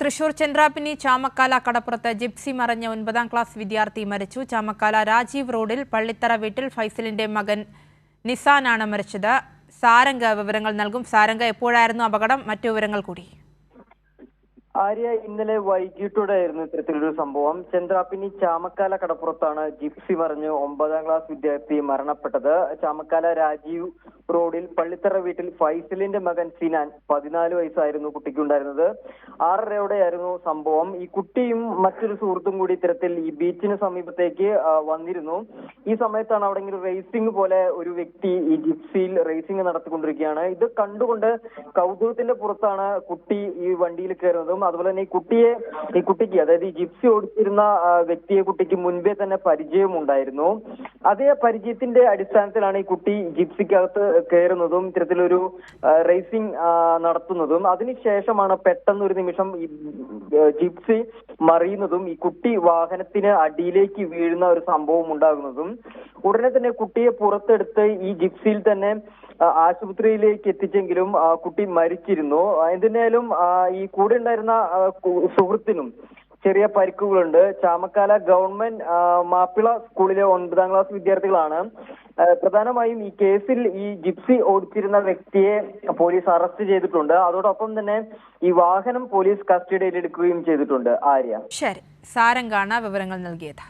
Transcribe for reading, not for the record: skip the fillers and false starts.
തൃശൂർ ചന്ദ്രാപിനി ചാമക്കാല കടപ്പുറത്ത് ജിപ്സി മറിഞ്ഞ 9ാം ക്ലാസ് വിദ്യാർത്ഥി മരിച്ചു. ചാമക്കാല രാജീവ് റോഡിൽ പള്ളിത്തറ വീട്ടിൽ ഫൈസലിന്റെ മകൻ നിസാനാണ് മരിച്ചത്. സാരംഗ വിവരങ്ങൾ നൽകും. സാരംഗ, എപ്പോഴായിരുന്നു അപകടം? മറ്റു വിവരങ്ങൾ കൂടി. ആര്യ, ഇന്നലെ വൈകിട്ടോടെയായിരുന്നു ഇത്തരത്തിലൊരു സംഭവം. ചന്ദ്രാപിനി ചാമക്കാല കടപ്പുറത്താണ് ജിപ്സി മറിഞ്ഞ് 9ാം ക്ലാസ് വിദ്യാർത്ഥി മരണപ്പെട്ടത്. ചാമക്കാല രാജീവ് റോഡിൽ പള്ളിത്തറ വീട്ടിൽ ഫൈസലിന്റെ മകൻ സിനാൻ, 14 വയസ്സായിരുന്നു കുട്ടിക്കുണ്ടായിരുന്നത്. 6:30യോടെയായിരുന്നു സംഭവം. ഈ കുട്ടിയും മറ്റൊരു സുഹൃത്തും കൂടി ഇത്തരത്തിൽ ഈ ബീച്ചിന് സമീപത്തേക്ക് വന്നിരുന്നു. ഈ സമയത്താണ് അവിടെ ഇങ്ങനെ റേസിംഗ് പോലെ ഒരു വ്യക്തി ഈ ജിപ്സിയിൽ റേസിംഗ് നടത്തിക്കൊണ്ടിരിക്കുകയാണ്. ഇത് കണ്ടുകൊണ്ട് കൗതുകത്തിന്റെ പുറത്താണ് കുട്ടി ഈ വണ്ടിയിൽ കയറുന്നതും. അതുപോലെ തന്നെ ഈ കുട്ടിക്ക് അതായത് ഈ ജിപ്സി ഓടിച്ചിരുന്ന വ്യക്തിയെ കുട്ടിക്ക് മുൻപേ തന്നെ പരിചയമുണ്ടായിരുന്നു. അതേ പരിചയത്തിന്റെ അടിസ്ഥാനത്തിലാണ് ഈ കുട്ടി ജിപ്സിക്കകത്ത് കയറുന്നതും ഇത്തരത്തിലൊരു റേസിംഗ് നടത്തുന്നതും. അതിനുശേഷമാണ് പെട്ടെന്ന് ഒരു നിമിഷം ഈ ജിപ്സി മറിയുന്നതും ഈ കുട്ടി വാഹനത്തിന് അടിയിലേക്ക് വീഴുന്ന ഒരു സംഭവം ഉണ്ടാകുന്നതും. ഉടനെ തന്നെ കുട്ടിയെ പുറത്തെടുത്ത് ഈ ജിപ്സിയിൽ തന്നെ ആശുപത്രിയിലേക്ക് എത്തിച്ചെങ്കിലും കുട്ടി മരിച്ചിരുന്നു. എന്തിനായാലും ഈ കൂടെ ഉണ്ടായിരുന്ന സുഹൃത്തിനും ചെറിയ പരിക്കുകളുണ്ട്. ചാമക്കാല ഗവൺമെന്റ് മാപ്പിള സ്കൂളിലെ 9ാം ക്ലാസ് വിദ്യാർത്ഥികളാണ്. പ്രധാനമായും ഈ കേസിൽ ഈ ജിപ്സി ഓടിച്ചിരുന്ന വ്യക്തിയെ പോലീസ് അറസ്റ്റ് ചെയ്തിട്ടുണ്ട്. അതോടൊപ്പം തന്നെ ഈ വാഹനം പോലീസ് കസ്റ്റഡിയിൽ എടുക്കുകയും ചെയ്തിട്ടുണ്ട്. ആര്യ, ശരി, സാരംഗാണ് വിവരങ്ങൾ നൽകിയത്.